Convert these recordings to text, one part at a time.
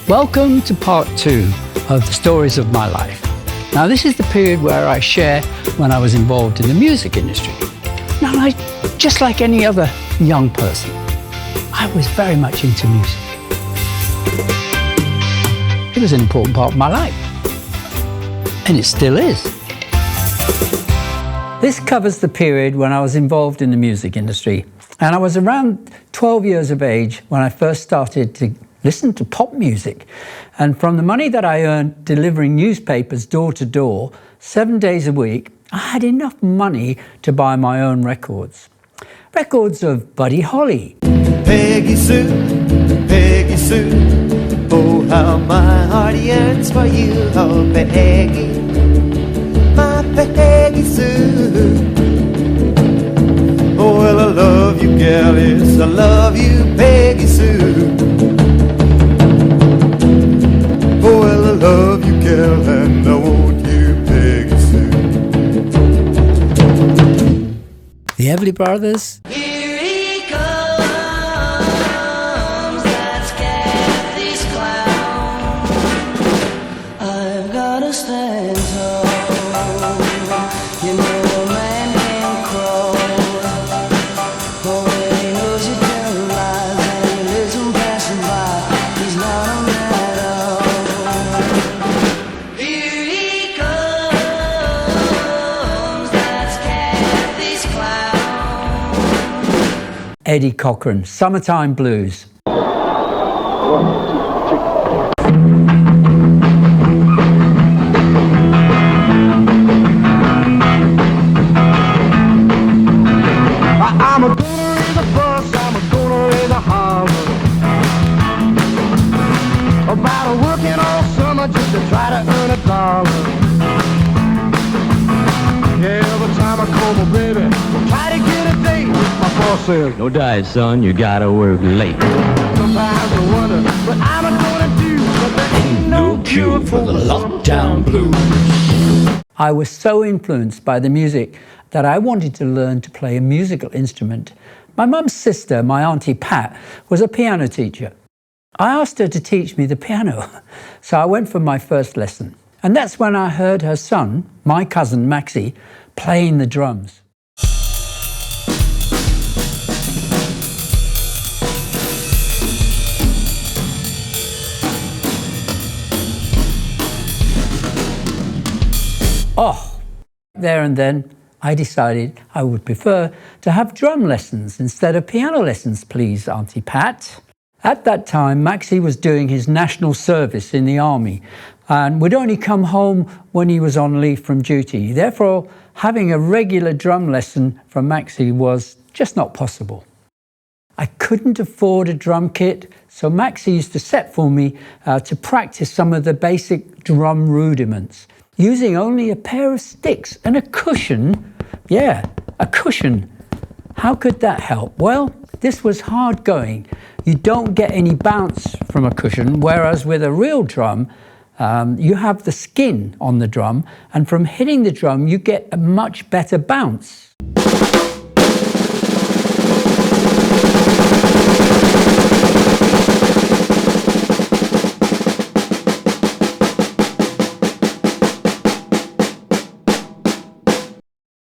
Welcome to part 2 of the stories of my life. Now, this is the period where I share when I was involved in the music industry. Now, just like any other young person, I was very much into music. It was an important part of my life, and it still is. This covers the period when I was involved in the music industry, and I was around 12 years of age when I first started to listen to pop music. And from the money that I earned delivering newspapers door to door, 7 days a week, I had enough money to buy my own records. Records of Buddy Holly. Peggy Sue, oh how my heart yearns for you, oh Peggy, my Peggy Sue. Oh well I love you, gal, yes I love you, Peggy Sue. Oh well I love you, gal, and I want you, Peggy Sue. The Everly Brothers. Here he comes, let's get these clowns. I've gotta stand tall, you know a man can crawl. Oh, he knows you tell lies and he lives on passing by. He's not a man at all. Here he comes, let's get these clowns. Eddie Cochran, Summertime Blues. I'm a gonna raise a fuss, I'm a gonna raise a holler about a working all summer just to try to earn a dollar. Yeah, every time I call my baby, try to get a date, my boss says, No diet, son, you gotta work late. sometimes I wonder what I'm gonna do, but there ain't no cure for the lockdown blues. I was so influenced by the music that I wanted to learn to play a musical instrument. My mum's sister, my Auntie Pat, was a piano teacher. I asked her to teach me the piano, so I went for my first lesson. And that's when I heard her son, my cousin Maxie, playing the drums. Oh, there and then, I decided I would prefer to have drum lessons instead of piano lessons, please, Auntie Pat. At that time, Maxie was doing his national service in the army and would only come home when he was on leave from duty. Therefore, having a regular drum lesson from Maxie was just not possible. I couldn't afford a drum kit, so Maxie used to set for me to practice some of the basic drum rudiments, using only a pair of sticks and a cushion. Yeah, a cushion. How could that help? Well, this was hard going. You don't get any bounce from a cushion, whereas with a real drum, you have the skin on the drum, and from hitting the drum, you get a much better bounce.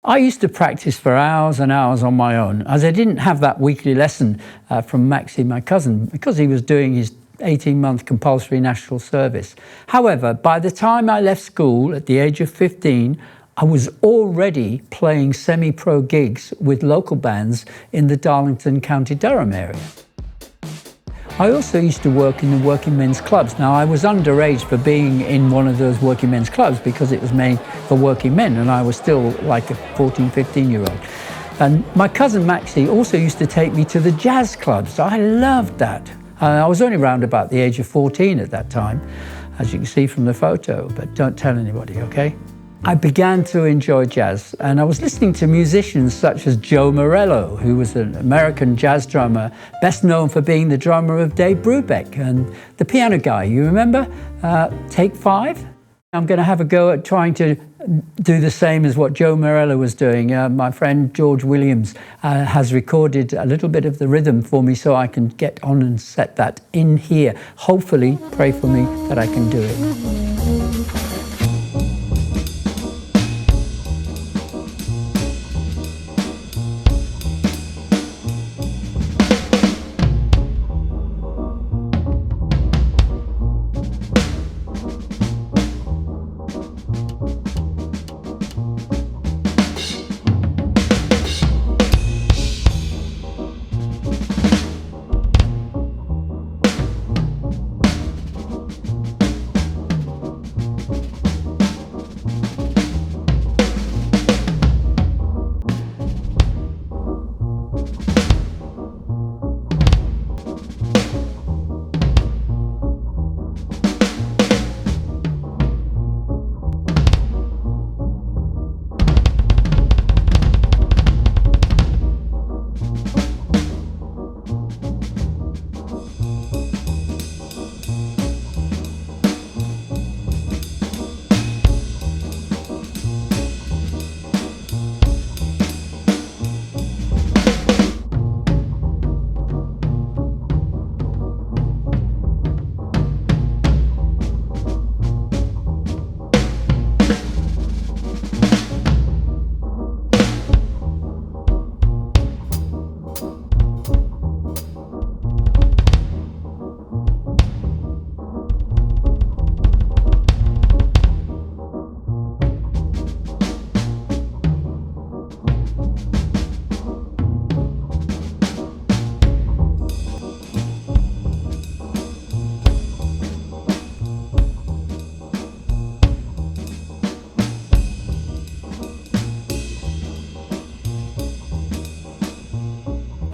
I used to practice for hours and hours on my own, as I didn't have that weekly lesson from Maxie, my cousin, because he was doing his 18-month compulsory national service. However, by the time I left school at the age of 15, I was already playing semi-pro gigs with local bands in the Darlington, County Durham area. I also used to work in the working men's clubs. Now, I was underage for being in one of those working men's clubs because it was made for working men, and I was still like a 14, 15-year-old. And my cousin Maxie also used to take me to the jazz clubs. I loved that. I was only around about the age of 14 at that time, as you can see from the photo, but don't tell anybody, okay? I began to enjoy jazz, and I was listening to musicians such as Joe Morello, who was an American jazz drummer, best known for being the drummer of Dave Brubeck, and the piano guy, you remember? Take 5? I'm going to have a go at trying to do the same as what Joe Morello was doing. My friend George Williams has recorded a little bit of the rhythm for me so I can get on and set that in here. Hopefully, pray for me that I can do it.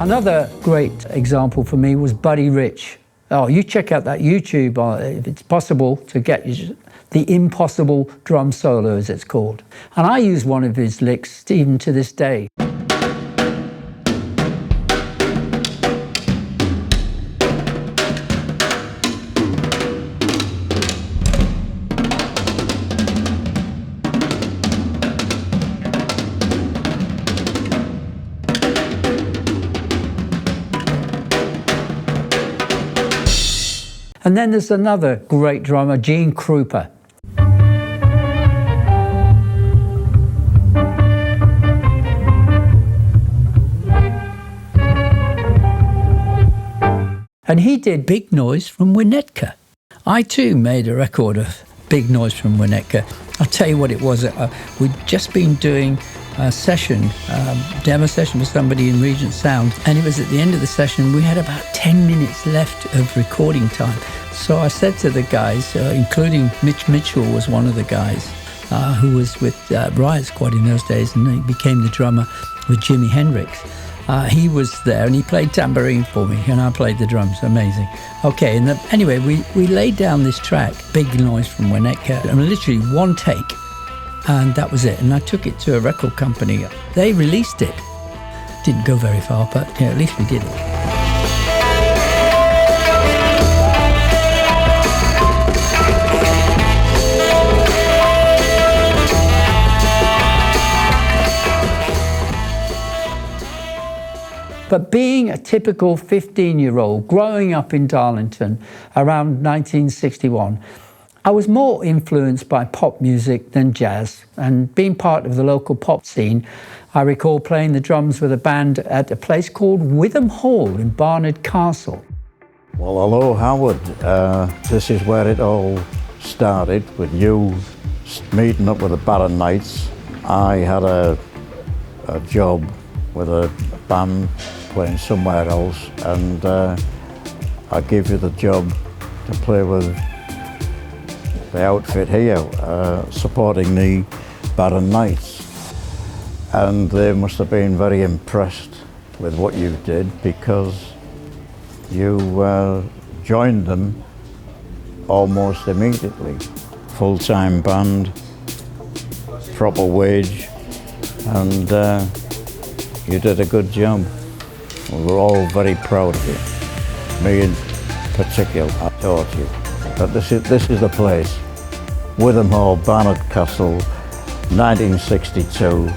Another great example for me was Buddy Rich. Oh, you check out that YouTube if it's possible to get the impossible drum solo, as it's called. And I use one of his licks even to this day. And then there's another great drummer, Gene Krupa. And he did Big Noise from Winnetka. I too made a record of Big Noise from Winnetka. I'll tell you what it was. We'd just been doing a session, demo session with somebody in Regent Sound, and it was at the end of the session. We had about 10 minutes left of recording time. So I said to the guys, including Mitch Mitchell was one of the guys who was with Riot Squad in those days, and he became the drummer with Jimi Hendrix. He was there and he played tambourine for me, and I played the drums. Amazing. Okay, and anyway, we laid down this track, Big Noise from Winnetka, and literally one take, and that was it. And I took it to a record company. They released it. Didn't go very far, but yeah, at least we did it. But being a typical 15-year-old growing up in Darlington around 1961, I was more influenced by pop music than jazz. And being part of the local pop scene, I recall playing the drums with a band at a place called Witham Hall in Barnard Castle. Well, hello, Howard. This is where it all started, with you meeting up with the Barron Knights. I had a job with a band playing somewhere else, and I gave you the job to play with the outfit here, supporting the Barron Knights. And they must have been very impressed with what you did, because you joined them almost immediately. Full-time band, proper wage, and you did a good job. We were all very proud of you. Me in particular, I taught you. But this is the place. Witham Hall, Barnard Castle, 1962,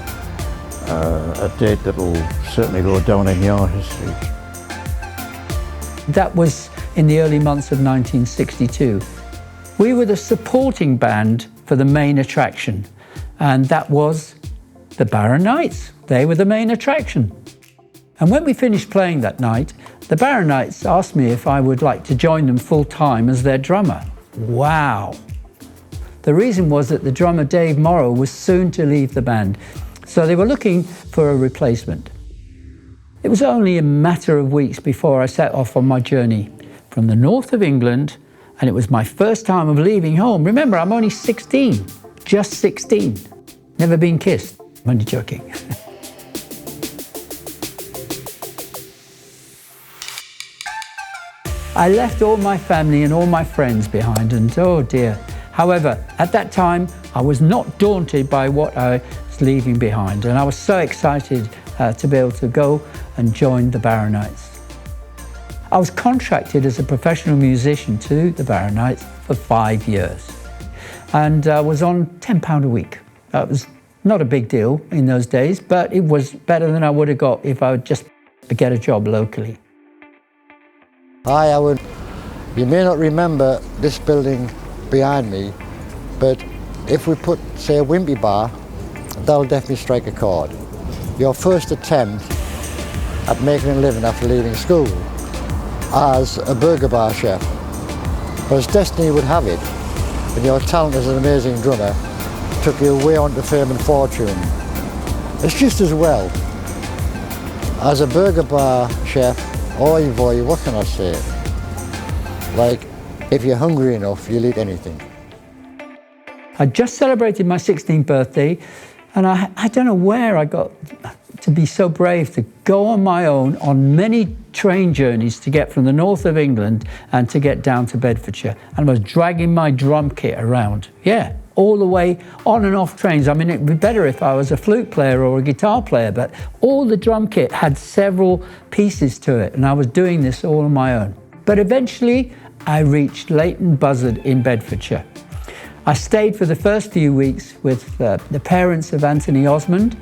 a date that will certainly go down in your history. That was in the early months of 1962. We were the supporting band for the main attraction, and that was the Barron Knights. They were the main attraction. And when we finished playing that night, the Barron Knights asked me if I would like to join them full-time as their drummer. Wow! The reason was that the drummer Dave Morrow was soon to leave the band, so they were looking for a replacement. It was only a matter of weeks before I set off on my journey from the north of England, and it was my first time of leaving home. Remember, I'm only 16, just 16. Never been kissed. I'm only joking. I left all my family and all my friends behind, and oh dear. However, at that time, I was not daunted by what I was leaving behind, and I was so excited to be able to go and join the Barron Knights. I was contracted as a professional musician to the Barron Knights for 5 years, and was on £10 a week. That was not a big deal in those days, but it was better than I would have got if I would just get a job locally. Hi Howard. You may not remember this building behind me, but if we put, say, a wimpy bar, that'll definitely strike a chord. Your first attempt at making a living after leaving school as a burger bar chef. But as destiny would have it, and your talent as an amazing drummer took you way on to fame and fortune. It's just as well. As a burger bar chef, oy vey, what can I say? Like, if you're hungry enough, you'll eat anything. I just celebrated my 16th birthday, and I don't know where I got to be so brave to go on my own on many train journeys to get from the north of England and to get down to Bedfordshire. And I was dragging my drum kit around, yeah, all the way on and off trains. I mean, it'd be better if I was a flute player or a guitar player, but all the drum kit had several pieces to it, and I was doing this all on my own. But eventually, I reached Leighton Buzzard in Bedfordshire. I stayed for the first few weeks with the parents of Anthony Osmond.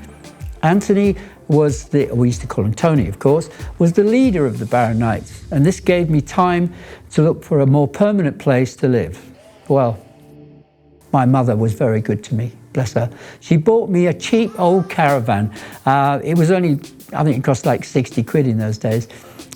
Anthony was we used to call him Tony, of course, was the leader of the Barron Knights, and this gave me time to look for a more permanent place to live. Well, my mother was very good to me, bless her. She bought me a cheap old caravan. It was only, I think it cost like 60 quid in those days.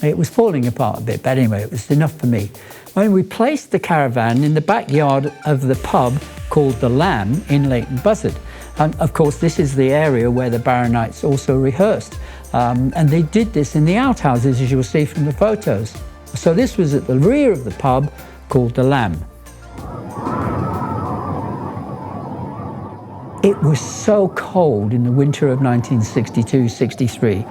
It was falling apart a bit, but anyway, it was enough for me. When we placed the caravan in the backyard of the pub called the Lamb in Leighton Buzzard. And of course, this is the area where the Barron Knights also rehearsed. And they did this in the outhouses, as you will see from the photos. So this was at the rear of the pub called the Lamb. It was so cold in the winter of 1962-63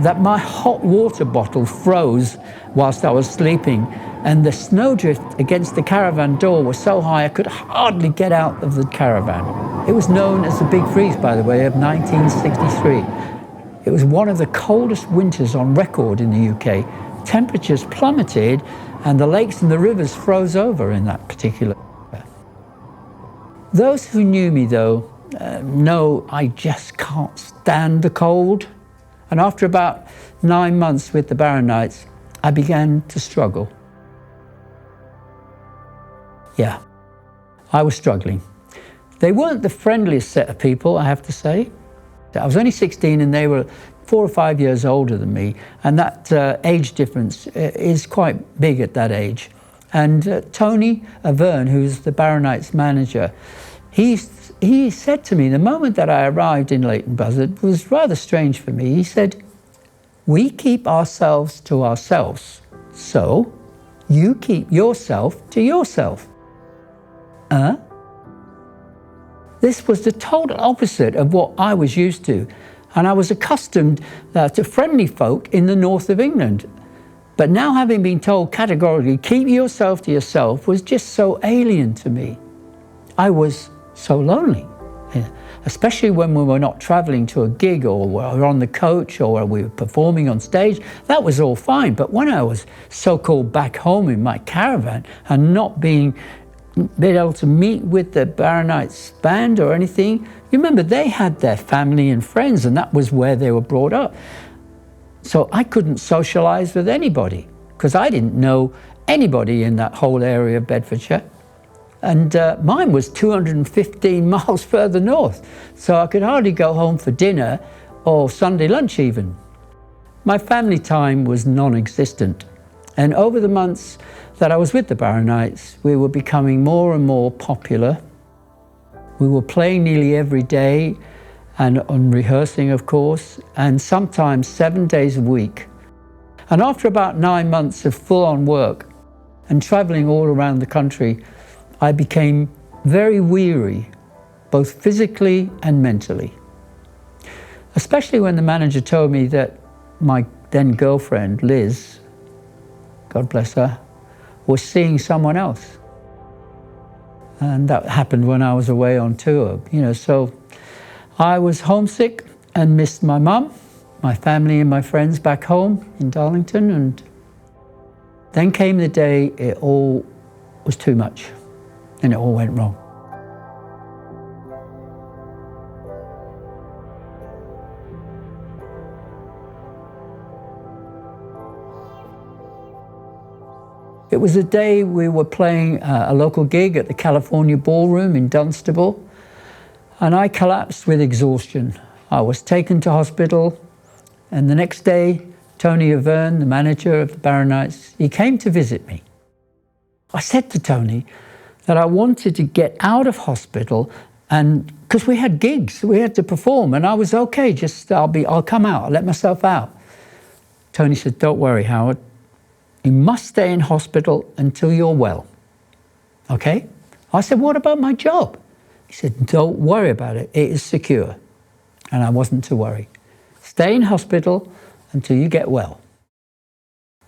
that my hot water bottle froze whilst I was sleeping, and the snowdrift against the caravan door was so high I could hardly get out of the caravan. It was known as the Big Freeze, by the way, of 1963. It was one of the coldest winters on record in the UK. Temperatures plummeted and the lakes and the rivers froze over in that particular year. Those who knew me, though, know I just can't stand the cold. And after about 9 months with the Barron Knights, I began to struggle. Yeah, I was struggling. They weren't the friendliest set of people, I have to say. I was only 16 and they were 4 or 5 years older than me, and that age difference is quite big at that age. And Tony Avern, who's the Barron Knights manager, he said to me, the moment that I arrived in Leighton Buzzard was rather strange for me. He said, "We keep ourselves to ourselves, so you keep yourself to yourself." This was the total opposite of what I was used to, and I was accustomed to friendly folk in the north of England. But now, having been told categorically, keep yourself to yourself, was just so alien to me. I was so lonely, especially when we were not traveling to a gig or we were on the coach or we were performing on stage. That was all fine, but when I was so-called back home in my caravan and not being been able to meet with the Barron Knights band or anything. You remember, they had their family and friends, and that was where they were brought up. So I couldn't socialise with anybody because I didn't know anybody in that whole area of Bedfordshire. And mine was 215 miles further north, so I could hardly go home for dinner or Sunday lunch even. My family time was non-existent, and over the months that I was with the Barron Knights, we were becoming more and more popular. We were playing nearly every day and on rehearsing, of course, and sometimes 7 days a week. And after about 9 months of full-on work and travelling all around the country, I became very weary, both physically and mentally. Especially when the manager told me that my then girlfriend, Liz, God bless her, was seeing someone else. And that happened when I was away on tour, so I was homesick and missed my mum, my family and my friends back home in Darlington, and then came the day it all was too much and it all went wrong. It was a day we were playing a local gig at the California Ballroom in Dunstable, and I collapsed with exhaustion. I was taken to hospital, and the next day, Tony Avern, the manager of the Barron Knights, he came to visit me. I said to Tony that I wanted to get out of hospital, and because we had gigs, we had to perform, and I was okay, I'll come out, I'll let myself out. Tony said, "Don't worry, Howard. You must stay in hospital until you're well." Okay? I said, "What about my job?" He said, "Don't worry about it. It is secure." And I wasn't to worry. Stay in hospital until you get well.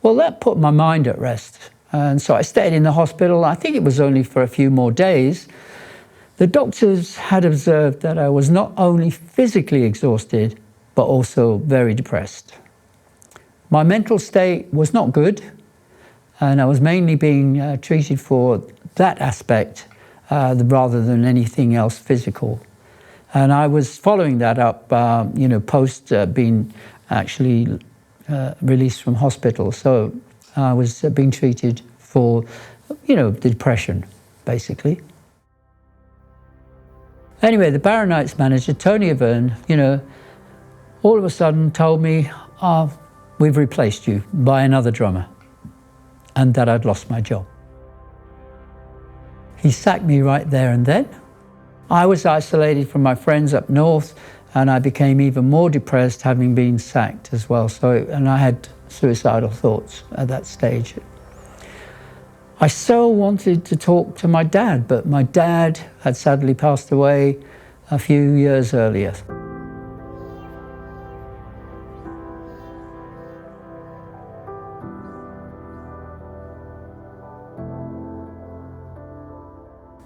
Well, that put my mind at rest. And so I stayed in the hospital. I think it was only for a few more days. The doctors had observed that I was not only physically exhausted, but also very depressed. My mental state was not good, and I was mainly being treated for that aspect rather than anything else physical. And I was following that up, post being actually released from hospital. So I was being treated for, depression, basically. Anyway, the Barron Knights manager, Tony Avern, all of a sudden told me, "We've replaced you by another drummer," and that I'd lost my job. He sacked me right there and then. I was isolated from my friends up north, and I became even more depressed having been sacked as well. And I had suicidal thoughts at that stage. I so wanted to talk to my dad, but my dad had sadly passed away a few years earlier.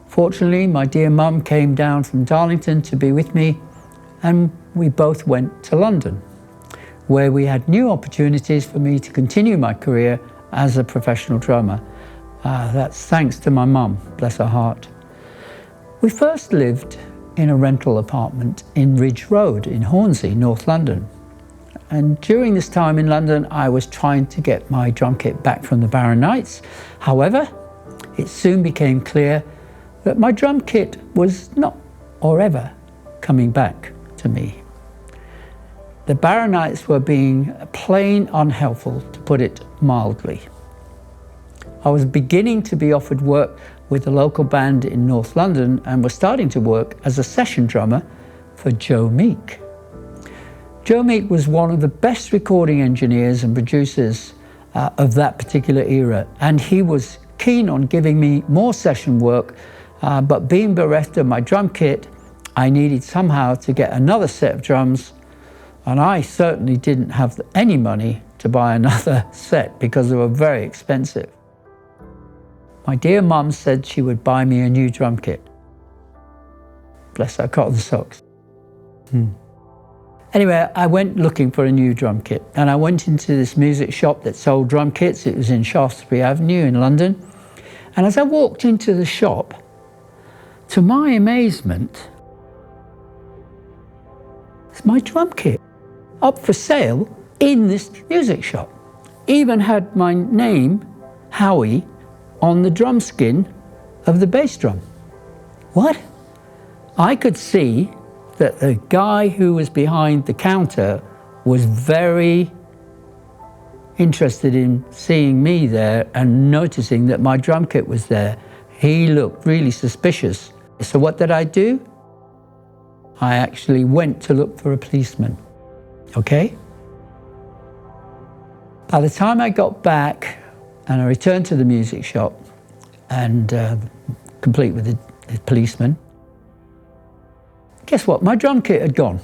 Fortunately, my dear mum came down from Darlington to be with me, and we both went to London, where we had new opportunities for me to continue my career as a professional drummer. That's thanks to my mum, bless her heart. We first lived in a rental apartment in Ridge Road in Hornsey, North London. And during this time in London, I was trying to get my drum kit back from the Barron Knights. However, it soon became clear that my drum kit was not or ever coming back to me. The Barron Knights were being plain unhelpful, to put it mildly. I was beginning to be offered work with a local band in North London and was starting to work as a session drummer for Joe Meek. Joe Meek was one of the best recording engineers and producers of that particular era, and he was keen on giving me more session work, but being bereft of my drum kit, I needed somehow to get another set of drums, and I certainly didn't have any money to buy another set because they were very expensive. My dear mum said she would buy me a new drum kit. Bless her cotton socks. Anyway, I went looking for a new drum kit, and I went into this music shop that sold drum kits. It was in Shaftesbury Avenue in London. And as I walked into the shop, to my amazement, it's my drum kit up for sale in this music shop. Even had my name, Howie, on the drum skin of the bass drum. What? I could see that the guy who was behind the counter was very interested in seeing me there and noticing that my drum kit was there. He looked really suspicious. So what did I do? I actually went to look for a policeman, okay? By the time I got back and I returned to the music shop and complete with the policeman, guess what? My drum kit had gone.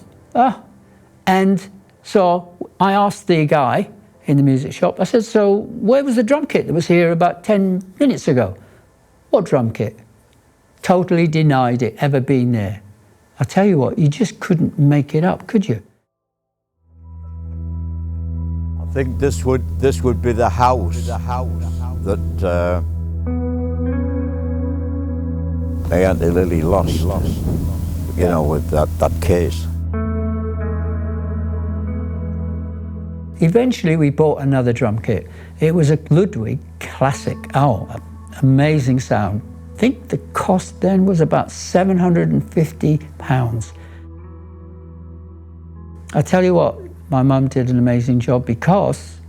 And so I asked the guy in the music shop, I said, so where was the drum kit that was here about 10 minutes ago? What drum kit? Totally denied it ever being there. I'll tell you what, you just couldn't make it up, could you? I think this would be the house that my Auntie Lily lost, you know, with that case. Eventually we bought another drum kit. It was a Ludwig classic. Oh, amazing sound. I think the cost then was about £750. I tell you what, my mum did an amazing job because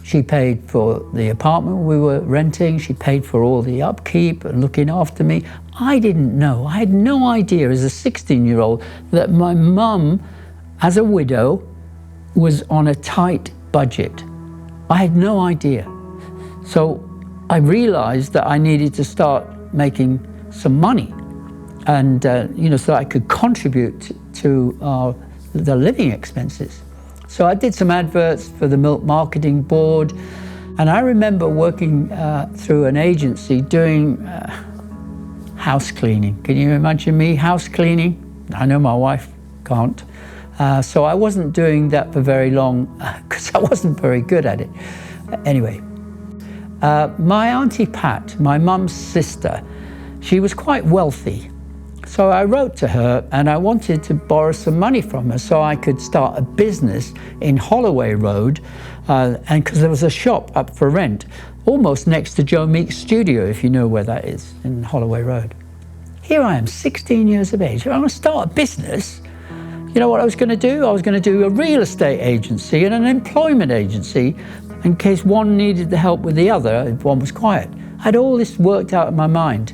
she paid for the apartment we were renting, she paid for all the upkeep and looking after me. I didn't know, I had no idea as a 16-year-old that my mum, as a widow, was on a tight budget. I had no idea. So I realized that I needed to start making some money and, you know, so I could contribute to the living expenses. So I did some adverts for the Milk Marketing Board, and I remember working through an agency doing house cleaning. Can you imagine me house cleaning? I know my wife can't. So I wasn't doing that for very long because I wasn't very good at it. Anyway, my Auntie Pat, my mum's sister, she was quite wealthy. So I wrote to her and I wanted to borrow some money from her so I could start a business in Holloway Road, and because there was a shop up for rent almost next to Joe Meek's studio, if you know where that is, in Holloway Road. Here I am, 16 years of age. I'm going to start a business. You know what I was going to do? I was going to do a real estate agency and an employment agency in case one needed the help with the other if one was quiet. I had all this worked out in my mind.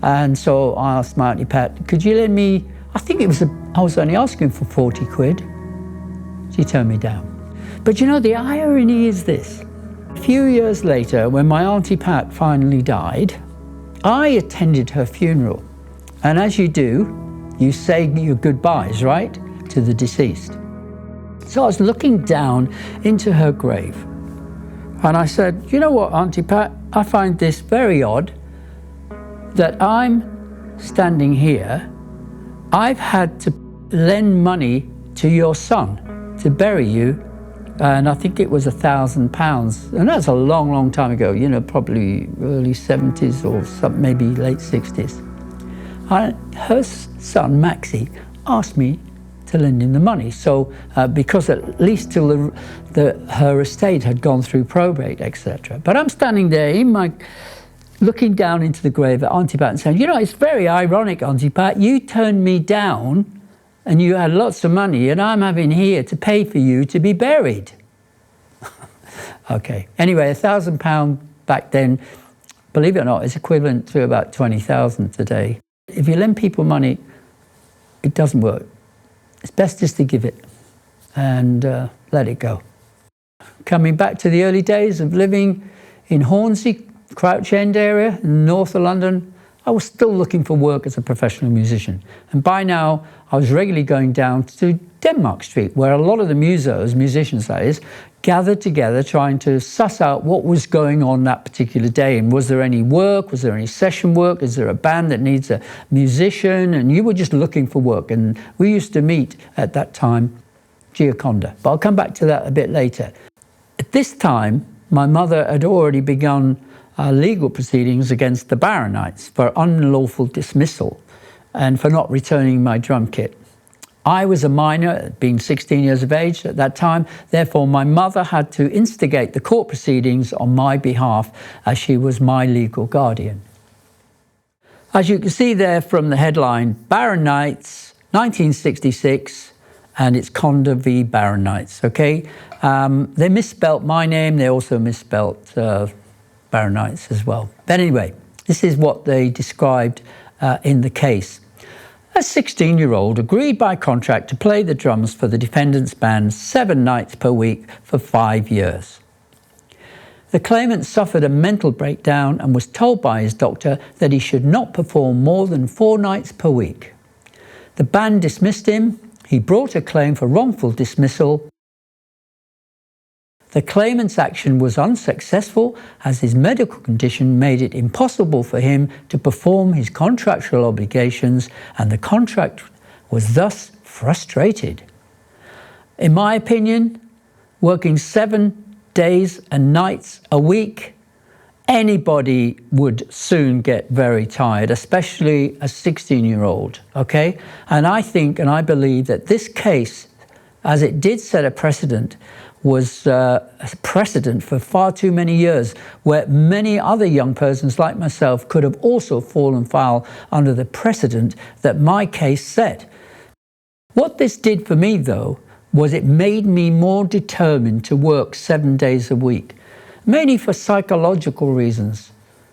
And so I asked my Auntie Pat, could you lend me, I think it was, I was only asking for 40 quid. She turned me down. But you know, the irony is this. A few years later, when my Auntie Pat finally died, I attended her funeral. And as you do, you say your goodbyes, right, to the deceased. So I was looking down into her grave. And I said, you know what, Auntie Pat, I find this very odd that I'm standing here. I've had to lend money to your son to bury you, and I think it was £1,000. And that's a long, long time ago, you know, probably early 70s or some, maybe late 60s. Her son, Maxie, asked me to lend him the money. So, because at least till her estate had gone through probate, etc. But I'm standing there in my, looking down into the grave at Auntie Pat and saying, you know, it's very ironic, Auntie Pat, you turned me down and you had lots of money and I'm having here to pay for you to be buried. Okay, anyway, £1,000 back then, believe it or not, is equivalent to about 20,000 today. If you lend people money, it doesn't work. It's best just to give it and let it go. Coming back to the early days of living in Hornsey, Crouch End area, in the north of London, I was still looking for work as a professional musician. And by now, I was regularly going down to Denmark Street, where a lot of the musos, musicians that is, gathered together trying to suss out what was going on that particular day. And was there any work? Was there any session work? Is there a band that needs a musician? And you were just looking for work. And we used to meet at that time, Gioconda. But I'll come back to that a bit later. At this time, my mother had already begun legal proceedings against the Barron Knights for unlawful dismissal and for not returning my drum kit. I was a minor, being 16 years of age at that time, therefore my mother had to instigate the court proceedings on my behalf as she was my legal guardian. As you can see there from the headline, Barron Knights, 1966, and it's Conder v. Barron Knights, okay? They misspelt my name, they also misspelt Barron Knights as well. But anyway, this is what they described in the case. A 16-year-old agreed by contract to play the drums for the defendant's band 7 nights per week for 5 years. The claimant suffered a mental breakdown and was told by his doctor that he should not perform more than 4 nights per week. The band dismissed him. He brought a claim for wrongful dismissal. The claimant's action was unsuccessful as his medical condition made it impossible for him to perform his contractual obligations, and the contract was thus frustrated. In my opinion, working 7 days and nights a week, anybody would soon get very tired, especially a 16-year-old, okay? And I think and I believe that this case, as it did set a precedent, was a precedent for far too many years, where many other young persons like myself could have also fallen foul under the precedent that my case set. What this did for me, though, was it made me more determined to work 7 days a week, mainly for psychological reasons.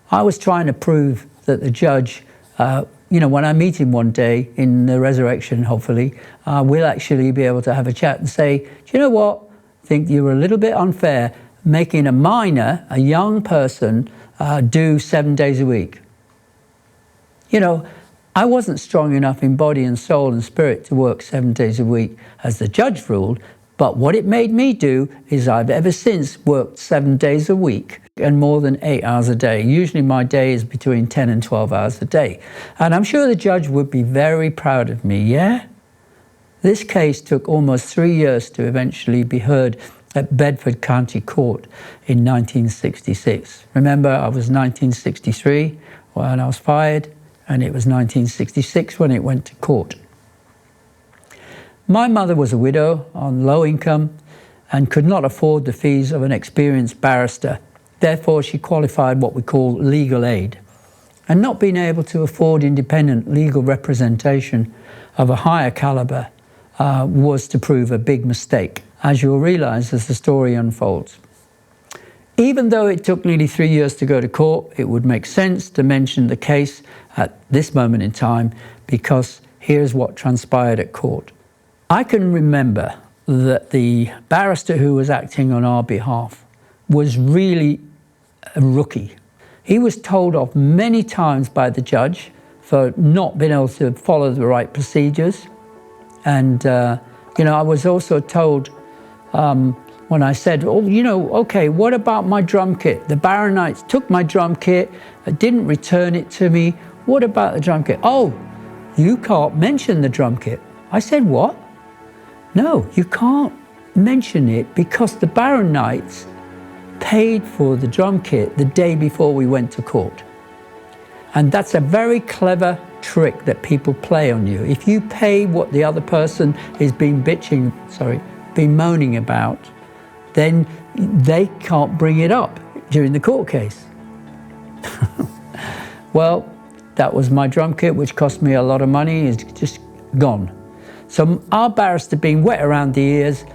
I was trying to prove that the judge, when I meet him one day in the resurrection, hopefully, we'll actually be able to have a chat and say, do you know what? I think you were a little bit unfair making a minor, a young person, do 7 days a week. You know, I wasn't strong enough in body and soul and spirit to work 7 days a week as the judge ruled, but what it made me do is I've ever since worked 7 days a week and more than 8 hours a day. Usually my day is between 10 and 12 hours a day. And I'm sure the judge would be very proud of me, yeah? This case took almost 3 years to eventually be heard at Bedford County Court in 1966. Remember, I was 1963 when I was fired, and it was 1966 when it went to court. My mother was a widow on low income and could not afford the fees of an experienced barrister. Therefore, she qualified what we call legal aid. And not being able to afford independent legal representation of a higher caliber was to prove a big mistake, as you'll realise as the story unfolds. Even though it took nearly 3 years to go to court, it would make sense to mention the case at this moment in time, because here's what transpired at court. I can remember that the barrister who was acting on our behalf was really a rookie. He was told off many times by the judge for not being able to follow the right procedures. And, I was also told when I said, okay, what about my drum kit? The Barron Knights took my drum kit, didn't return it to me. What about the drum kit? Oh, you can't mention the drum kit. I said, what? No, you can't mention it because the Barron Knights paid for the drum kit the day before we went to court. And that's a very clever trick that people play on you. If you pay what the other person is been moaning about, then they can't bring it up during the court case. Well, that was my drum kit, which cost me a lot of money, is just gone. So our barrister, being wet around the ears,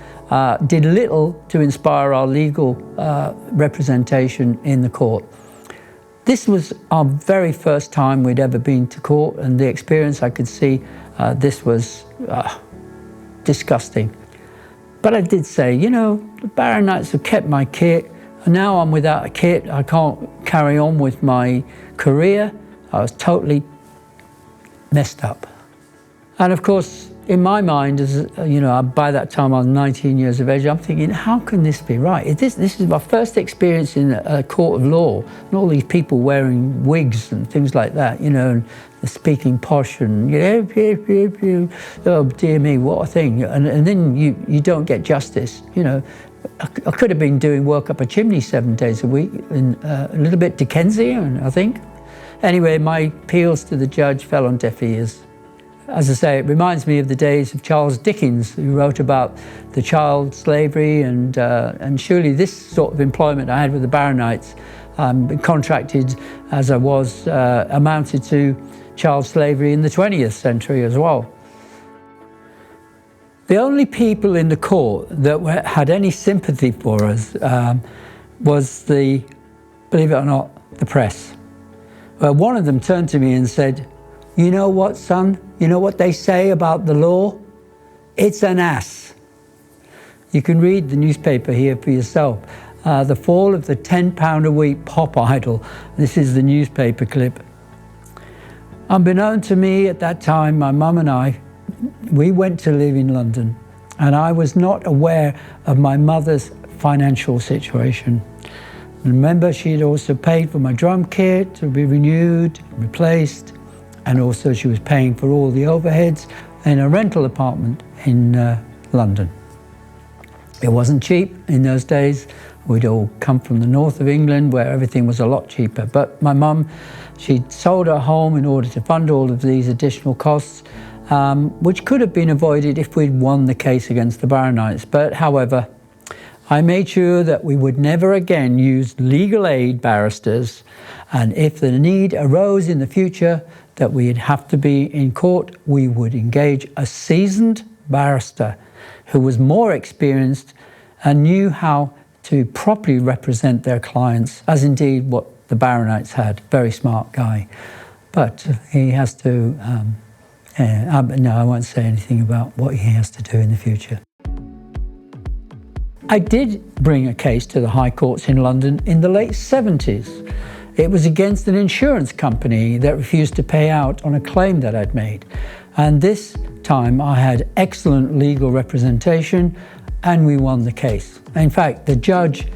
did little to inspire our legal representation in the court. This was our very first time we'd ever been to court, and the experience, I could see this was disgusting. But I did say, the Barron Knights have kept my kit, and now I'm without a kit. I can't carry on with my career. I was totally messed up. And of course, in my mind, by that time I was 19 years of age, I'm thinking, how can this be right? This is my first experience in a court of law, and all these people wearing wigs and things like that, and speaking posh and, oh dear me, what a thing. And then you don't get justice, I could have been doing work up a chimney 7 days a week, and a little bit Dickensian, I think. Anyway, my appeals to the judge fell on deaf ears. As I say, it reminds me of the days of Charles Dickens, who wrote about the child slavery, and surely this sort of employment I had with the Barron Knights, contracted as I was, amounted to child slavery in the 20th century as well. The only people in the court that had any sympathy for us was believe it or not, the press. Well, one of them turned to me and said, "You know what, son? You know what they say about the law? It's an ass." You can read the newspaper here for yourself. The fall of the £10 a week pop idol. This is the newspaper clip. Unbeknown to me at that time, my mum and I, we went to live in London, and I was not aware of my mother's financial situation. Remember, she had also paid for my drum kit to be renewed, replaced, and also she was paying for all the overheads in a rental apartment in London. It wasn't cheap in those days. We'd all come from the north of England where everything was a lot cheaper. But my mum, she'd sold her home in order to fund all of these additional costs, which could have been avoided if we'd won the case against the Barron Knights. But however, I made sure that we would never again use legal aid barristers, and if the need arose in the future that we'd have to be in court, we would engage a seasoned barrister who was more experienced and knew how to properly represent their clients, as indeed what the Barron Knights had. Very smart guy. But he has to, no, I won't say anything about what he has to do in the future. I did bring a case to the High Courts in London in the late 70s. It was against an insurance company that refused to pay out on a claim that I'd made. And this time I had excellent legal representation and we won the case. In fact, the judge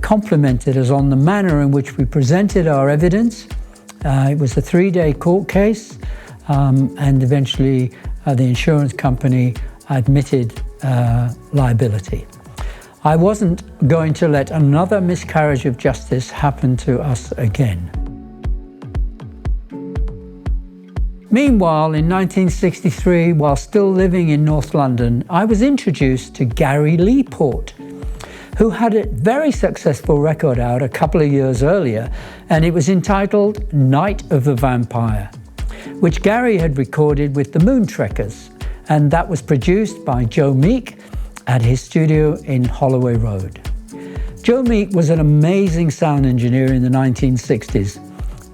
complimented us on the manner in which we presented our evidence. It was a 3-day court case, and eventually the insurance company admitted liability. I wasn't going to let another miscarriage of justice happen to us again. Meanwhile, in 1963, while still living in North London, I was introduced to Gary Leaport, who had a very successful record out a couple of years earlier, and it was entitled Night of the Vampire, which Gary had recorded with the Moontrekkers, and that was produced by Joe Meek at his studio in Holloway Road. Joe Meek was an amazing sound engineer in the 1960s,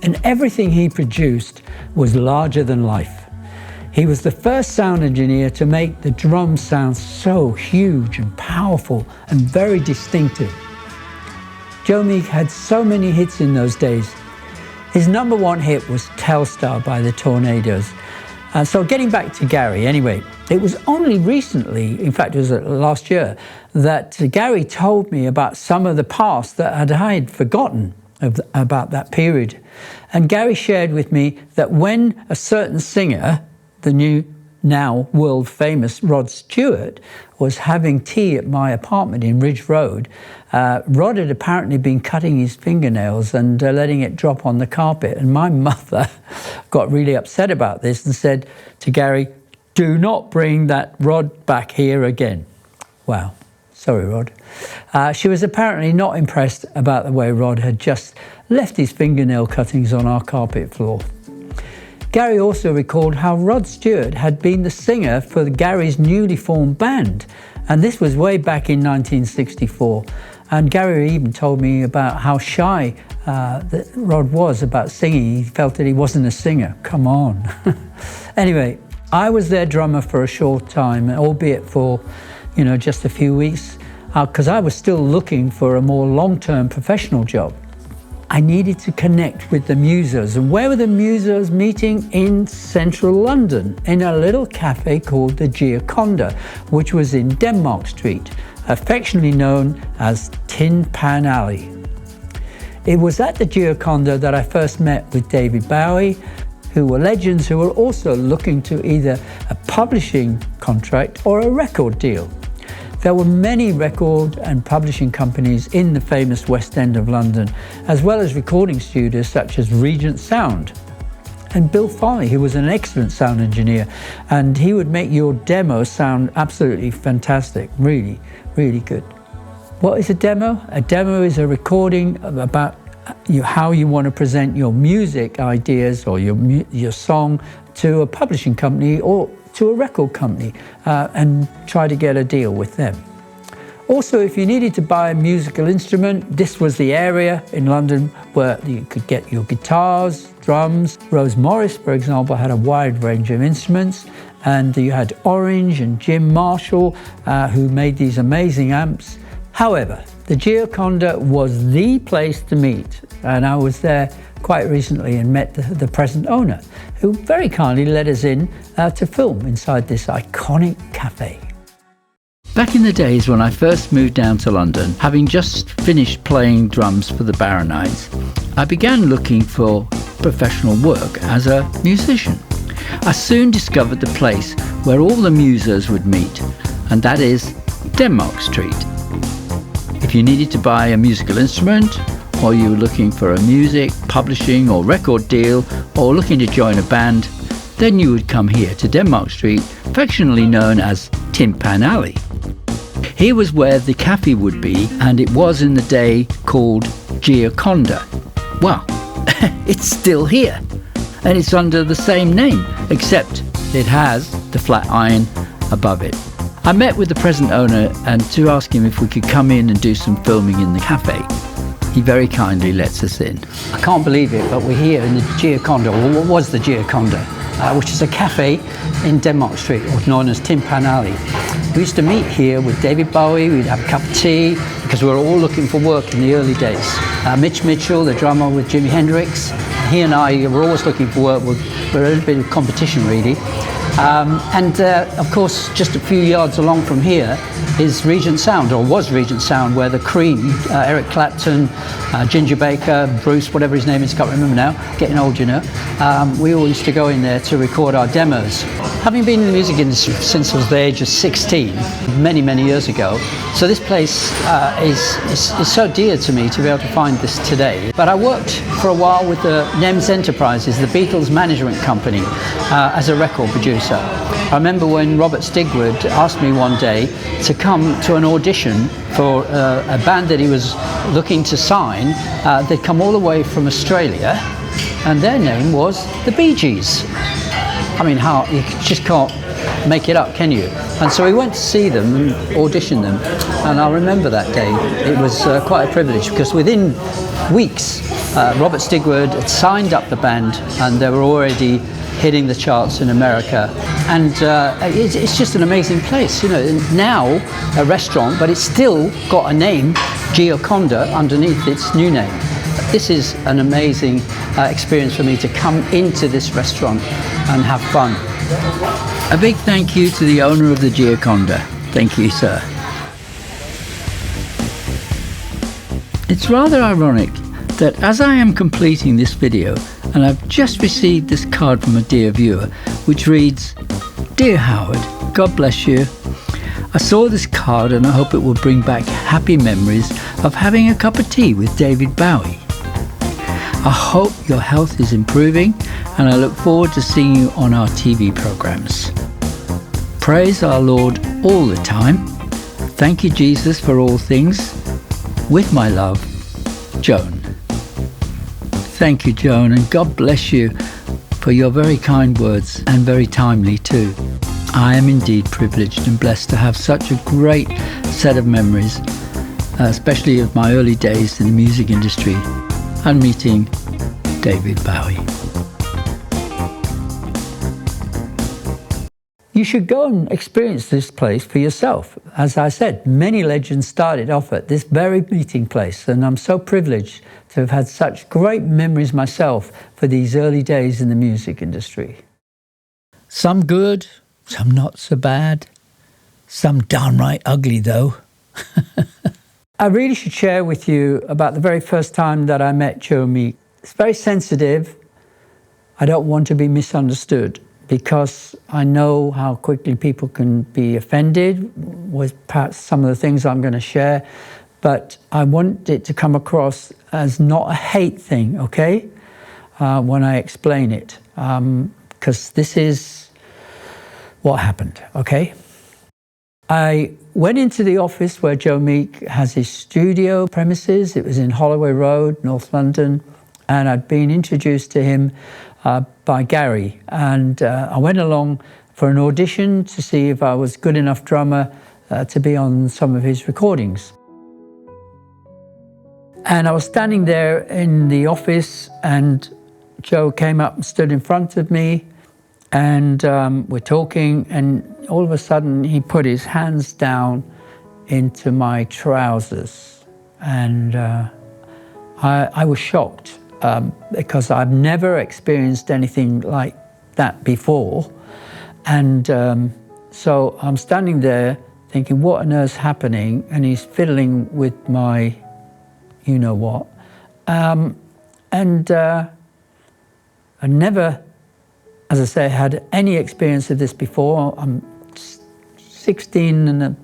and everything he produced was larger than life. He was the first sound engineer to make the drums sound so huge and powerful and very distinctive. Joe Meek had so many hits in those days. His number one hit was Telstar by the Tornadoes. So getting back to Gary, anyway, it was only recently, in fact it was last year, that Gary told me about some of the past that I had forgotten about that period. And Gary shared with me that when a certain singer, the now world famous Rod Stewart, was having tea at my apartment in Ridge Road, Rod had apparently been cutting his fingernails and letting it drop on the carpet. And my mother got really upset about this and said to Gary, "Do not bring that Rod back here again." Wow. Sorry, Rod. She was apparently not impressed about the way Rod had just left his fingernail cuttings on our carpet floor. Gary also recalled how Rod Stewart had been the singer for Gary's newly formed band, and this was way back in 1964. And Gary even told me about how shy that Rod was about singing. He felt that he wasn't a singer. Come on. Anyway, I was their drummer for a short time, albeit for just a few weeks, because I was still looking for a more long-term professional job. I needed to connect with the musos. And where were the musos meeting? In central London, in a little cafe called the Gioconda, which was in Denmark Street, affectionately known as Tin Pan Alley. It was at the Gioconda that I first met with David Bowie, who were legends who were also looking to either a publishing contract or a record deal. There were many record and publishing companies in the famous West End of London, as well as recording studios such as Regent Sound. And Bill Farley, who was an excellent sound engineer, and he would make your demo sound absolutely fantastic, really, really good. What is a demo? A demo is a recording about how you want to present your music ideas or your song to a publishing company or to a record company and try to get a deal with them. Also, if you needed to buy a musical instrument, this was the area in London where you could get your guitars, drums. Rose Morris, for example, had a wide range of instruments, and you had Orange and Jim Marshall, who made these amazing amps. However, the Gioconda was the place to meet, and I was there quite recently and met the present owner, who very kindly let us in to film inside this iconic cafe. Back in the days when I first moved down to London, having just finished playing drums for the Barron Knights, I began looking for professional work as a musician. I soon discovered the place where all the musos would meet, and that is Denmark Street. If you needed to buy a musical instrument, or you were looking for a music, publishing or record deal, or looking to join a band, then you would come here to Denmark Street, affectionately known as Tin Pan Alley. Here was where the cafe would be, and it was in the day called Gioconda. Well, it's still here, and it's under the same name, except it has the flat iron above it. I met with the present owner and to ask him if we could come in and do some filming in the cafe. He very kindly lets us in. I can't believe it, but we're here in the Gioconda, or what was the Gioconda, which is a cafe in Denmark Street, or known as Tin Pan Alley. We used to meet here with David Bowie, we'd have a cup of tea, because we were all looking for work in the early days. Mitch Mitchell, the drummer with Jimi Hendrix, he and I were always looking for work. We're a little bit of competition, really. Of course, just a few yards along from here is Regent Sound, or was Regent Sound, where the Cream, Eric Clapton, Ginger Baker, Bruce, whatever his name is, can't remember now, getting old, you know. We all used to go in there to record our demos. Having been in the music industry since I was the age of 16, many, many years ago, so this place is so dear to me to be able to find this today. But I worked for a while with the NEMS Enterprises, the Beatles management company, as a record producer. I remember when Robert Stigwood asked me one day to come to an audition for a band that he was looking to sign. They'd come all the way from Australia, and their name was the Bee Gees. I mean, how you just can't make it up, can you? And so we went to see them and audition them, and I remember that day. It was quite a privilege, because within weeks Robert Stigwood had signed up the band, and they were already hitting the charts in America, and it's just an amazing place, you know. Now a restaurant, but it's still got a name, Gioconda, underneath its new name. This is an amazing experience for me to come into this restaurant and have fun. A big thank you to the owner of the Gioconda. Thank you, sir. It's rather ironic that as I am completing this video, and I've just received this card from a dear viewer, which reads, "Dear Howard, God bless you. I saw this card and I hope it will bring back happy memories of having a cup of tea with David Bowie. I hope your health is improving, and I look forward to seeing you on our TV programs. Praise our Lord all the time. Thank you, Jesus, for all things. With my love, Joan." Thank you, Joan, and God bless you for your very kind words, and very timely too. I am indeed privileged and blessed to have such a great set of memories, especially of my early days in the music industry and meeting David Bowie. You should go and experience this place for yourself. As I said, many legends started off at this very meeting place, and I'm so privileged to have had such great memories myself for these early days in the music industry. Some good, some not so bad, some downright ugly though. I really should share with you about the very first time that I met Joe Meek. It's very sensitive. I don't want to be misunderstood. because I know how quickly people can be offended with perhaps some of the things I'm going to share, but I want it to come across as not a hate thing, okay, when I explain it, because this is what happened, okay? I went into the office where Joe Meek has his studio premises. It was in Holloway Road, North London, and I'd been introduced to him by Gary, and I went along for an audition to see if I was good enough drummer to be on some of his recordings. And I was standing there in the office, and Joe came up and stood in front of me, and we're talking, and all of a sudden he put his hands down into my trousers, and I was shocked because I've never experienced anything like that before. And so I'm standing there thinking, what on earth's happening? And he's fiddling with my you-know-what. I never, as I say, had any experience of this before. I'm 16 and a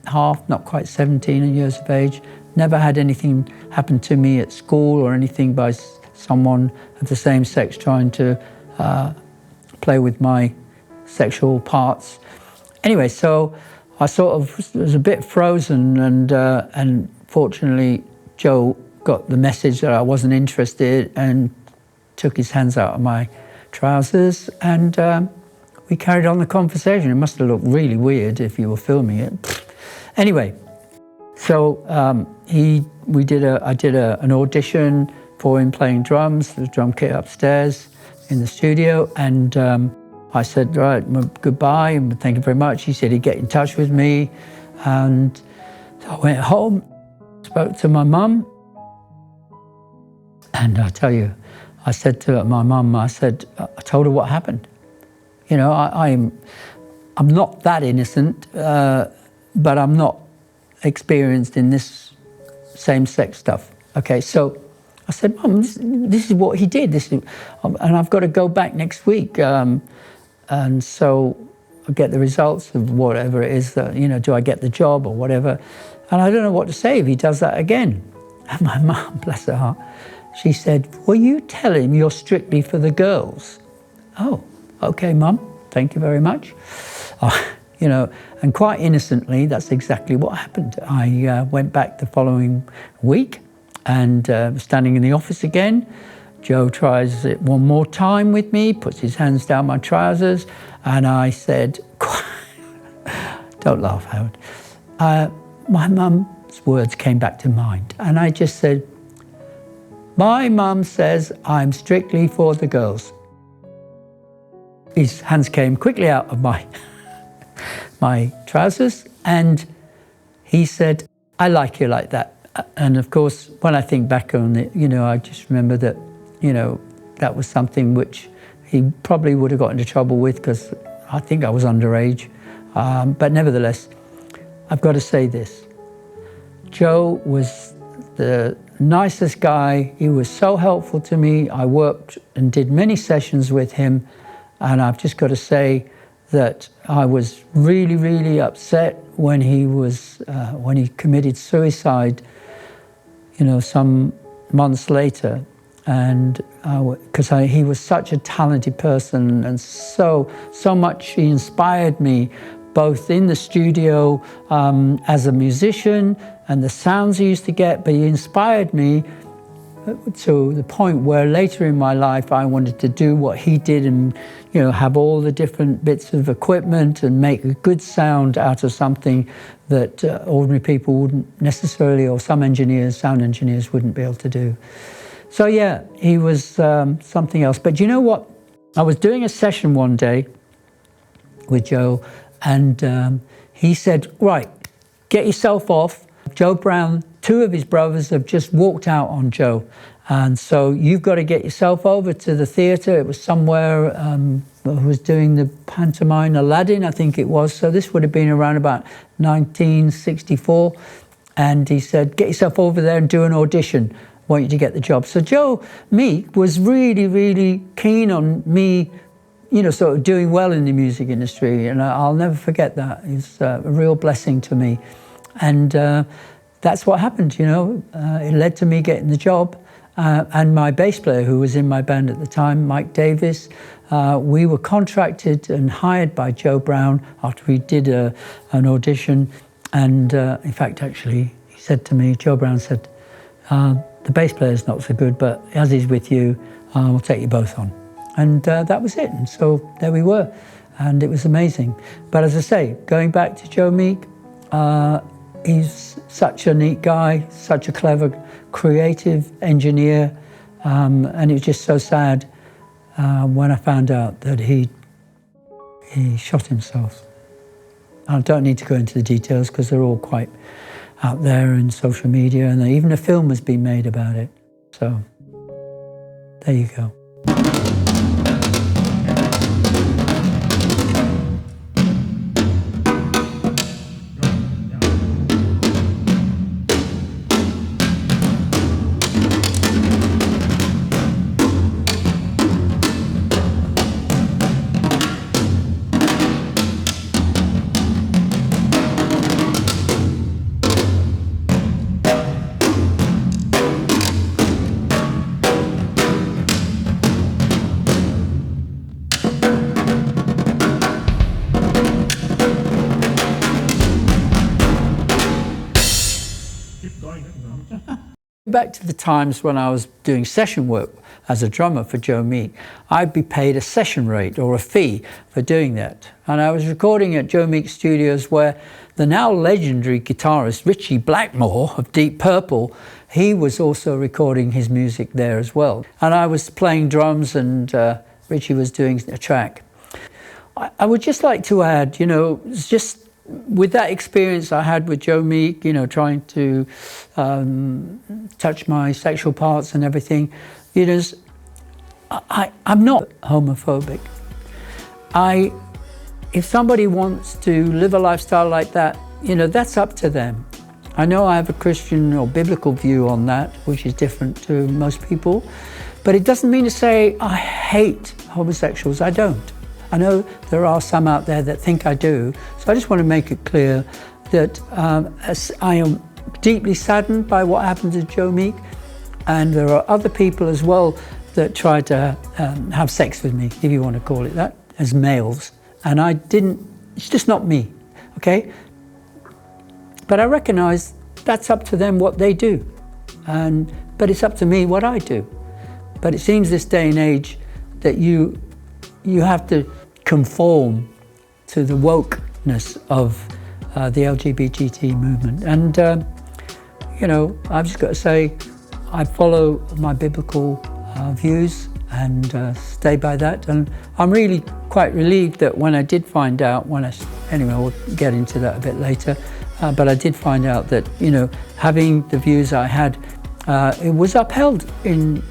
half, not quite 17 years of age. Never had anything happen to me at school or anything by someone of the same sex trying to play with my sexual parts. Anyway, so I sort of was a bit frozen, and fortunately Joe got the message that I wasn't interested and took his hands out of my trousers, and we carried on the conversation. It must have looked really weird if you were filming it. Anyway, so I did an audition for him playing drums, the drum kit upstairs in the studio, and I said, right, well, goodbye, and thank you very much. He said he'd get in touch with me, and so I went home, spoke to my mum, and I tell you, I said to my mum, I told her what happened. You know, I'm not that innocent, but I'm not experienced in this same-sex stuff. Okay, so I said, Mum, this is what he did. And I've got to go back next week. And so I get the results of whatever it is that, do I get the job or whatever? And I don't know what to say if he does that again. And my mum, bless her heart, she said, well, you tell him you're strictly for the girls. Oh, okay, Mum, thank you very much. And quite innocently, that's exactly what happened. I went back the following week and standing in the office again. Joe tries it one more time with me, puts his hands down my trousers, and I said, don't laugh, Howard. My mum's words came back to mind, and I just said, my mum says I'm strictly for the girls. His hands came quickly out of my trousers, and he said, I like you like that. And of course, when I think back on it, I just remember that, that was something which he probably would have got into trouble with, because I think I was underage. But nevertheless, I've got to say this. Joe was the nicest guy. He was so helpful to me. I worked and did many sessions with him, and I've just got to say that I was really, really upset when he committed suicide, some months later, and because he was such a talented person, and so much he inspired me, both in the studio as a musician and the sounds he used to get, but he inspired me to the point where later in my life I wanted to do what he did and have all the different bits of equipment and make a good sound out of something that ordinary people wouldn't necessarily, or some sound engineers wouldn't be able to do. So yeah, he was something else. But you know what? I was doing a session one day with Joe, and he said, right, get yourself off. Joe Brown, two of his brothers have just walked out on Joe. And so you've got to get yourself over to the theatre. It was somewhere who was doing the pantomime Aladdin, I think it was. So this would have been around about 1964. And he said, get yourself over there and do an audition. I want you to get the job. So Joe Meek was really, really keen on me sort of doing well in the music industry, and I'll never forget that. It's a real blessing to me. And that's what happened, It led to me getting the job. And my bass player, who was in my band at the time, Mike Davis, we were contracted and hired by Joe Brown after we did an audition. And in fact, actually, he said to me, Joe Brown said, the bass player's not so good, but as he's with you, we'll take you both on. And that was it. And so there we were. And it was amazing. But as I say, going back to Joe Meek, he's such a neat guy, such a clever, creative engineer. And it was just so sad when I found out that he shot himself. I don't need to go into the details because they're all quite out there in social media, and even a film has been made about it. So there you go. Back to the times when I was doing session work as a drummer for Joe Meek, I'd be paid a session rate or a fee for doing that. And I was recording at Joe Meek Studios, where the now legendary guitarist Ritchie Blackmore of Deep Purple, he was also recording his music there as well. And I was playing drums, and Ritchie was doing a track. I would just like to add, it's just with that experience I had with Joe Meek, trying to touch my sexual parts and everything, I'm not homophobic. If somebody wants to live a lifestyle like that, that's up to them. I know I have a Christian or biblical view on that, which is different to most people, but it doesn't mean to say I hate homosexuals. I don't. I know there are some out there that think I do, so I just want to make it clear that I am deeply saddened by what happened to Joe Meek, and there are other people as well that tried to have sex with me, if you want to call it that, as males, and I didn't. It's just not me, okay? But I recognise that's up to them what they do, but it's up to me what I do. But it seems this day and age that you have to conform to the wokeness of the LGBT movement. And, I've just got to say, I follow my biblical views and stay by that. And I'm really quite relieved that when I did find out, anyway, we'll get into that a bit later, but I did find out that, having the views I had, it was upheld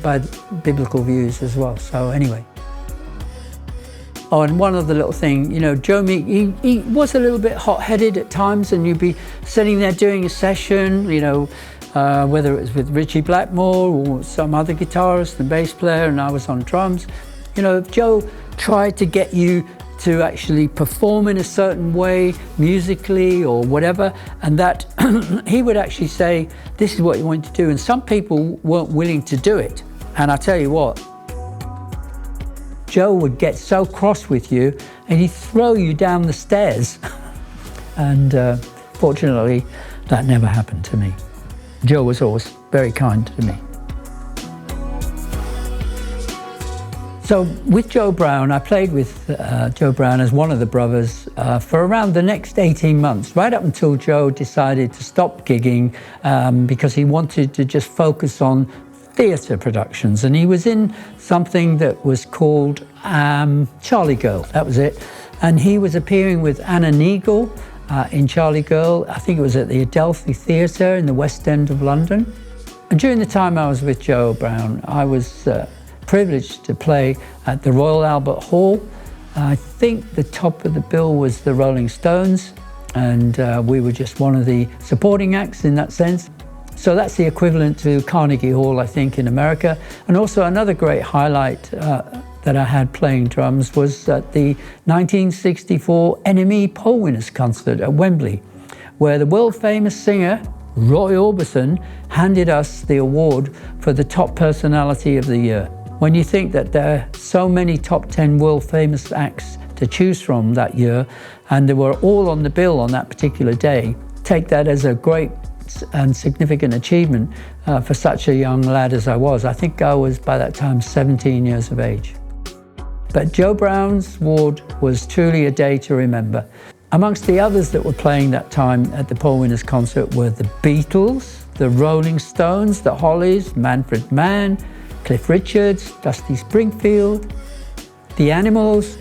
by biblical views as well. So anyway. Oh, and one other little thing, Joe Meek, he was a little bit hot-headed at times, and you'd be sitting there doing a session, whether it was with Ritchie Blackmore or some other guitarist and bass player, and I was on drums. If Joe tried to get you to actually perform in a certain way, musically or whatever, and that he would actually say, this is what you want to do, and some people weren't willing to do it. And I tell you what, Joe would get so cross with you and he'd throw you down the stairs. And fortunately, that never happened to me. Joe was always very kind to me. So with Joe Brown, I played with Joe Brown as one of the Bruvvers for around the next 18 months, right up until Joe decided to stop gigging because he wanted to just focus on theatre productions, and he was in something that was called Charlie Girl, that was it, and he was appearing with Anna Neagle in Charlie Girl. I think it was at the Adelphi Theatre in the West End of London. And during the time I was with Joe Brown, I was privileged to play at the Royal Albert Hall. I think the top of the bill was the Rolling Stones, and we were just one of the supporting acts in that sense. So that's the equivalent to Carnegie Hall, I think, in America. And also another great highlight that that I had playing drums was at the 1964 NME Poll Winners concert at Wembley, where the world-famous singer Roy Orbison handed us the award for the top personality of the year. When you think that there are so many top 10 world-famous acts to choose from that year, and they were all on the bill on that particular day, take that as a great and significant achievement for such a young lad as I was. I think I was by that time 17 years of age. But Joe Brown's award was truly a day to remember. Amongst the others that were playing that time at the Poll Winners concert were the Beatles, the Rolling Stones, the Hollies, Manfred Mann, Cliff Richards, Dusty Springfield, the Animals,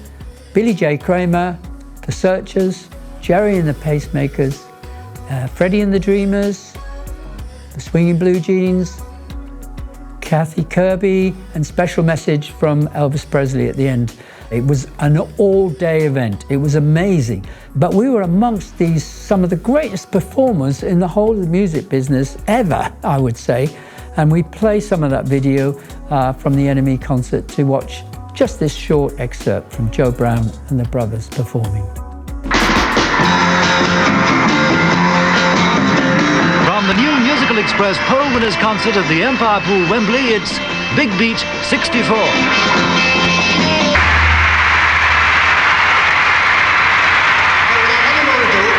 Billy J. Kramer, the Searchers, Jerry and the Pacemakers, Freddie and the Dreamers, the Swinging Blue Jeans, Kathy Kirby, and special message from Elvis Presley at the end. It was an all-day event. It was amazing. But we were amongst some of the greatest performers in the whole of the music business ever, I would say. And we play some of that video from the NME concert to watch just this short excerpt from Joe Brown and the Bruvvers performing. From the new Musical Express Poll Winners concert at the Empire Pool, Wembley, it's Big Beat 64.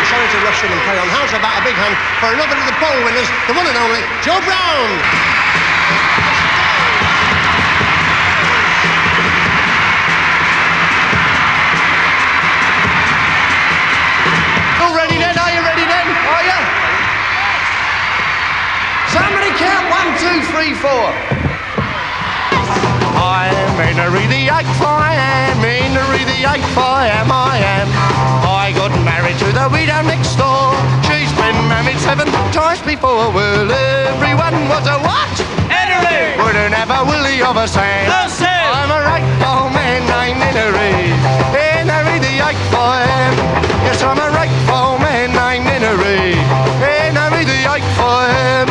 Sorry to rush in and carry on. How's about a big hand for another of the poll winners, the one and only Joe Brown? All ready then? Are you ready then? Are you? Somebody count 1, 2, 3, 4. I'm Henry the Eighth, I am Henry the Eighth, I am. I got married to the widow next door. She's been married 7 times before. Well, everyone was a what? Henry! Wouldn't have a willy of a sand. No, sir! I'm a right old man named Henry. Henry the Eighth, I am. Yes, I'm a right old man named Henry. Henry the Eighth, I am.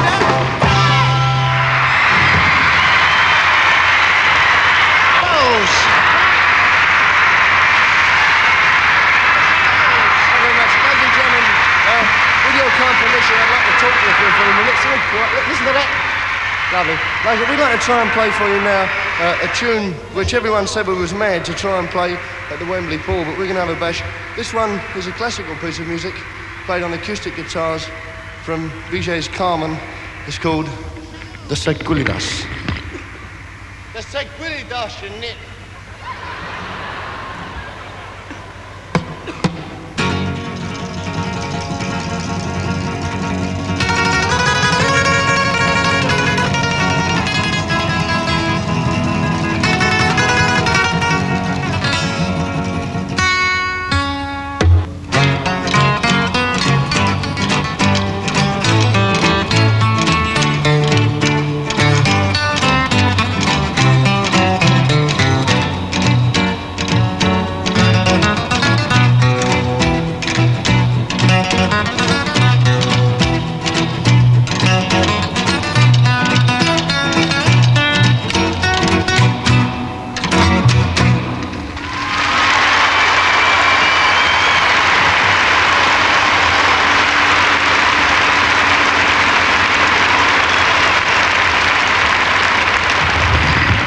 Permission, I'd like to talk to you for a few minutes. Listen to that. Lovely. We'd like to try and play for you now a tune which everyone said we was mad to try and play at the Wembley Pool, but we're going to have a bash. This one is a classical piece of music played on acoustic guitars from Biget's Carmen. It's called The Seguridad. The Seguridad, isn't it?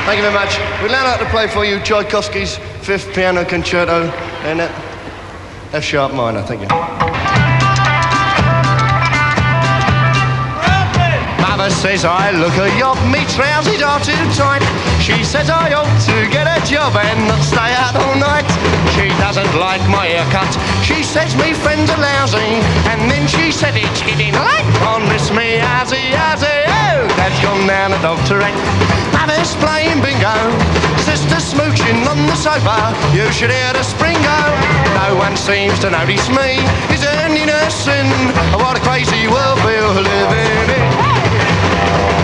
Thank you very much. We'd now like to play for you Tchaikovsky's 5th Piano Concerto in F sharp minor. Thank you. Mother says I look a yop, me trousers are too tight. She says I ought to get a job and not stay out all night. She doesn't like my haircut. She says me friends are lousy. And then she said it's getting late on Miss Me Azzy Azzy. Oh, Dad's gone down the dog terrain. Mother's playing bingo. Sister smooching on the sofa. You should hear the spring go. No one seems to notice me. Is earning a sin. What a crazy world we're living in.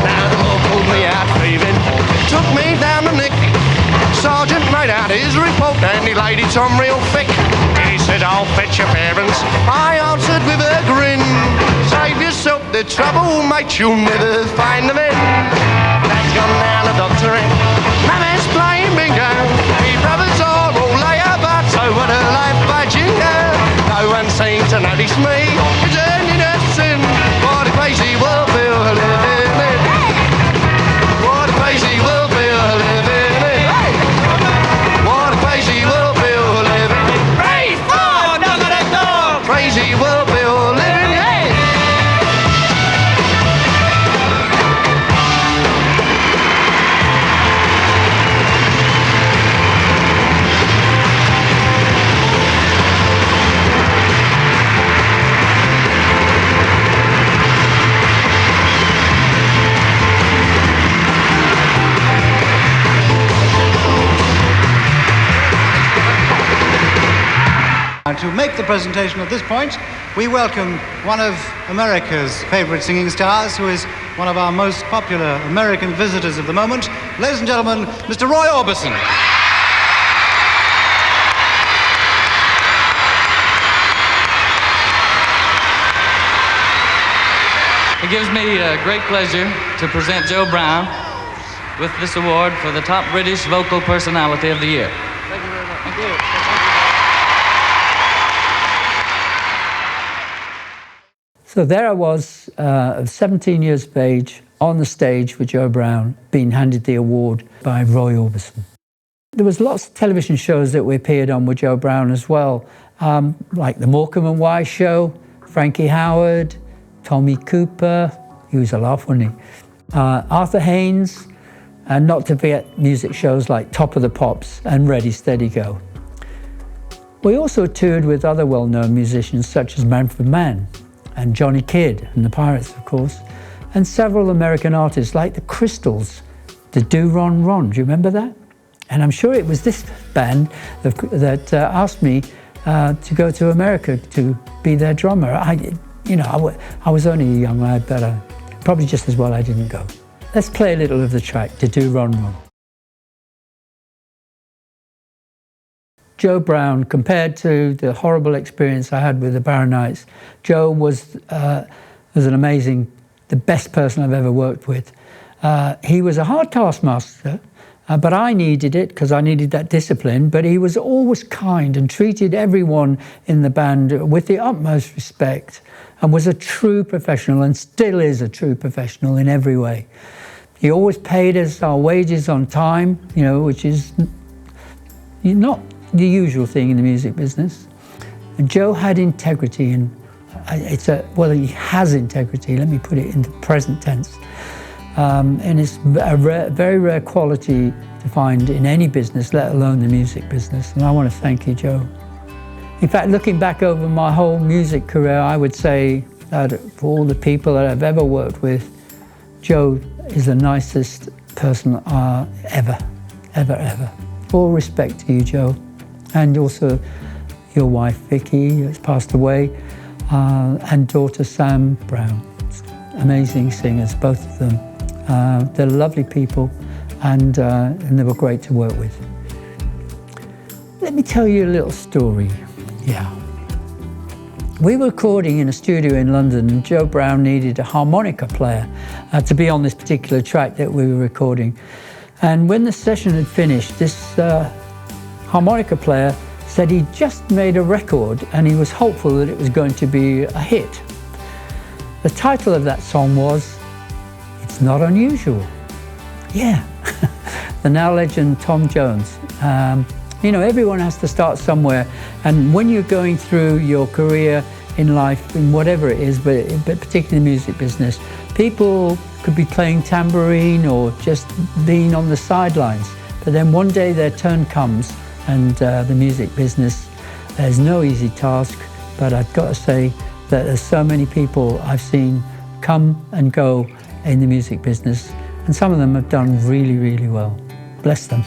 Now the law pulled me out thieving. Took me down the neck. Sergeant made out his report and he laid it on real thick. He said, I'll fetch your parents. I answered with a grin. Save yourself the trouble, mate, you'll never find them in. Dad's gone down the doctor in. Mama's playing bingo. And to make the presentation at this point, we welcome one of America's favorite singing stars, who is one of our most popular American visitors of the moment. Ladies and gentlemen, Mr. Roy Orbison. It gives me great pleasure to present Joe Brown with this award for the top British vocal personality of the year. Thank you very much. Thank you. So there I was, 17 years of age, on the stage with Joe Brown, being handed the award by Roy Orbison. There was lots of television shows that we appeared on with Joe Brown as well, like The Morecambe and Wise Show, Frankie Howard, Tommy Cooper, he was a laugh, wasn't he? Arthur Haynes, and not to forget music shows like Top of the Pops and Ready, Steady, Go. We also toured with other well-known musicians such as Manfred Mann and Johnny Kidd and the Pirates, of course, and several American artists like the Crystals, the Do Ron Ron, do you remember that? And I'm sure it was this band that asked me to go to America to be their drummer. I was only a young lad, but probably just as well I didn't go. Let's play a little of the track, To Do Ron Ron. Joe Brown, compared to the horrible experience I had with the Barron Knights, Joe was an amazing, the best person I've ever worked with. He was a hard taskmaster, but I needed it because I needed that discipline, but he was always kind and treated everyone in the band with the utmost respect and was a true professional and still is a true professional in every way. He always paid us our wages on time, which is not the usual thing in the music business. And Joe had integrity, and he has integrity, let me put it in the present tense. And it's a very rare quality to find in any business, let alone the music business. And I want to thank you, Joe. In fact, looking back over my whole music career, I would say that for all the people that I've ever worked with, Joe is the nicest person ever. All respect to you, Joe. And also your wife, Vicky, has passed away, and daughter, Sam Brown. Amazing singers, both of them. They're lovely people, and they were great to work with. Let me tell you a little story. Yeah. We were recording in a studio in London, and Joe Brown needed a harmonica player to be on this particular track that we were recording. And when the session had finished, this harmonica player said he just made a record and he was hopeful that it was going to be a hit. The title of that song was It's Not Unusual. Yeah, the now legend Tom Jones. Everyone has to start somewhere, and when you're going through your career in life, in whatever it is, but particularly the music business, people could be playing tambourine or just being on the sidelines, but then one day their turn comes, and the music business is no easy task, but I've got to say that there's so many people I've seen come and go in the music business, and some of them have done really, really well. Bless them.